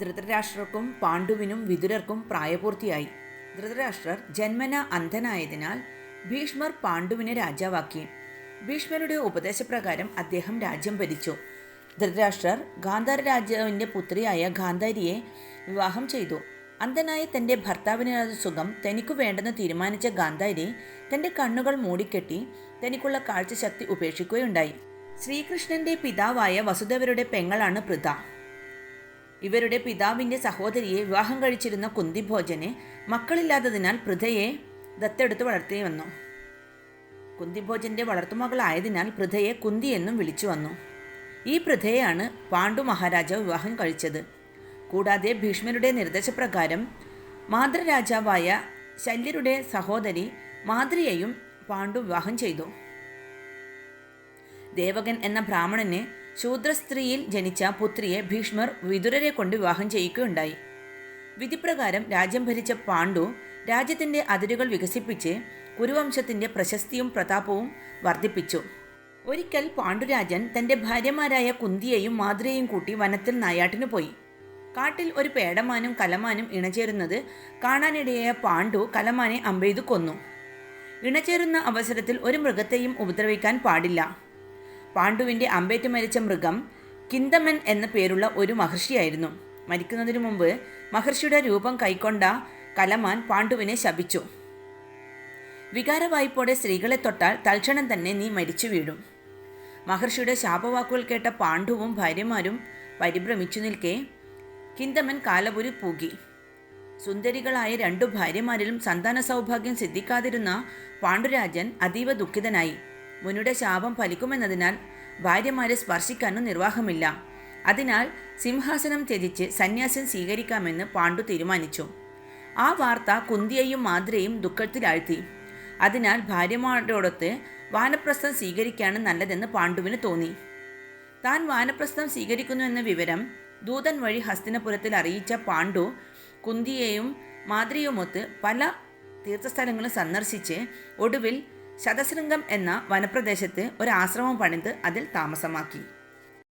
ധൃതരാഷ്ട്രർക്കും പാണ്ഡുവിനും വിതുരർക്കും പ്രായപൂർത്തിയായി. ധൃതരാഷ്ട്രർ ജന്മന അന്ധനായതിനാൽ ഭീഷ്മർ പാണ്ഡുവിനെ രാജാവാക്കി. ഭീഷ്മരുടെ ഉപദേശപ്രകാരം അദ്ദേഹം രാജ്യം ഭരിച്ചു. ധൃതരാഷ്ട്രർ ഗാന്ധാര രാജാവിൻ്റെ പുത്രിയായ ഗാന്ധാരിയെ വിവാഹം ചെയ്തു. അന്ധനായ തൻ്റെ ഭർത്താവിനുള്ള സുഖം തനിക്കു വേണ്ടെന്ന് തീരുമാനിച്ച ഗാന്ധാരി തൻ്റെ കണ്ണുകൾ മൂടിക്കെട്ടി തനിക്കുള്ള കാഴ്ചശക്തി ഉപേക്ഷിക്കുകയുണ്ടായി. ശ്രീകൃഷ്ണൻ്റെ പിതാവായ വസുദേവരുടെ പെങ്ങളാണ് പൃഥ. ഇവരുടെ പിതാവിൻ്റെ സഹോദരിയെ വിവാഹം കഴിച്ചിരുന്ന കുന്തിഭോജന് മക്കളില്ലാത്തതിനാൽ പൃഥയെ ദത്തെടുത്ത് വളർത്തി വന്നു. കുന്തിഭോജൻ്റെ വളർത്തുമകളായതിനാൽ പൃഥയെ കുന്തി എന്നും വിളിച്ചു വന്നു. ഈ പൃഥയെയാണ് പാണ്ഡു മഹാരാജാവ് വിവാഹം കഴിച്ചത്. കൂടാതെ ഭീഷ്മരുടെ നിർദ്ദേശപ്രകാരം മാതൃരാജാവായ ശല്യരുടെ സഹോദരി മാതൃയെയും പാണ്ഡു വിവാഹം ചെയ്തു. ദേവകൻ എന്ന ബ്രാഹ്മണന് ശൂദ്രസ്ത്രീയിൽ ജനിച്ച പുത്രിയെ ഭീഷ്മർ വിതുരരെ കൊണ്ട് വിവാഹം ചെയ്യിക്കുകയുണ്ടായി. വിധിപ്രകാരം രാജ്യം ഭരിച്ച പാണ്ഡു രാജ്യത്തിൻ്റെ അതിരുകൾ വികസിപ്പിച്ച് കുരുവംശത്തിൻ്റെ പ്രശസ്തിയും പ്രതാപവും വർദ്ധിപ്പിച്ചു. ഒരിക്കൽ പാണ്ഡുരാജൻ തൻ്റെ ഭാര്യമാരായ കുന്തിയെയും മാതൃയെയും കൂട്ടി വനത്തിൽ നായാട്ടിനു പോയി. കാട്ടിൽ ഒരു പേടമാനും കലമാനും ഇണചേരുന്നത് കാണാനിടയായ പാണ്ഡു കലമാനെ അമ്പെയ്തു കൊന്നു. ഇണചേരുന്ന അവസരത്തിൽ ഒരു മൃഗത്തെയും ഉപദ്രവിക്കാൻ പാടില്ല. പാണ്ഡുവിൻ്റെ അമ്പേറ്റ് മരിച്ച മൃഗം കിന്തമൻ എന്ന പേരുള്ള ഒരു മഹർഷിയായിരുന്നു. മരിക്കുന്നതിനു മുമ്പ് മഹർഷിയുടെ രൂപം കൈക്കൊണ്ട കലമാൻ പാണ്ഡുവിനെ ശപിച്ചു. വികാരവായ്പോടെ സ്ത്രീകളെ തൊട്ടാൽ തൽക്ഷണം തന്നെ നീ മരിച്ചു വീഴും. മഹർഷിയുടെ ശാപവാക്കുകൾ കേട്ട പാണ്ഡുവും ഭാര്യമാരും പരിഭ്രമിച്ചു നിൽക്കെ കിന്തമൻ കാലപുരി പൂകി. സുന്ദരികളായ 2 ഭാര്യമാരിലും സന്താന സൗഭാഗ്യം സിദ്ധിക്കാതിരുന്ന പാണ്ഡുരാജൻ അതീവ ദുഃഖിതനായി. മുനിയുടെ ശാപം ഫലിക്കുമെന്നതിനാൽ ഭാര്യമാരെ സ്പർശിക്കാനും നിർവാഹമില്ല. അതിനാൽ സിംഹാസനം ത്യജിച്ച് സന്യാസം സ്വീകരിക്കാമെന്ന് പാണ്ഡു തീരുമാനിച്ചു. ആ വാർത്ത കുന്തിയെയും മാതൃയെയും ദുഃഖത്തിലാഴ്ത്തി. അതിനാൽ ഭാര്യമാരോടൊത്ത് വാനപ്രസ്ഥം സ്വീകരിക്കാണ് നല്ലതെന്ന് പാണ്ഡുവിന് തോന്നി. താൻ വാനപ്രസ്ഥം സ്വീകരിക്കുന്നുവെന്ന വിവരം ദൂതൻ വഴി ഹസ്തിനപുരത്തിൽ അറിയിച്ച പാണ്ഡു കുന്തിയെയും മാതൃയുമൊത്ത് പല തീർത്ഥസ്ഥലങ്ങളും സന്ദർശിച്ച് ഒടുവിൽ ശതശൃംഗം എന്ന വനപ്രദേശത്ത് ഒരു ആശ്രമം പണിത് അതിൽ താമസമാക്കി.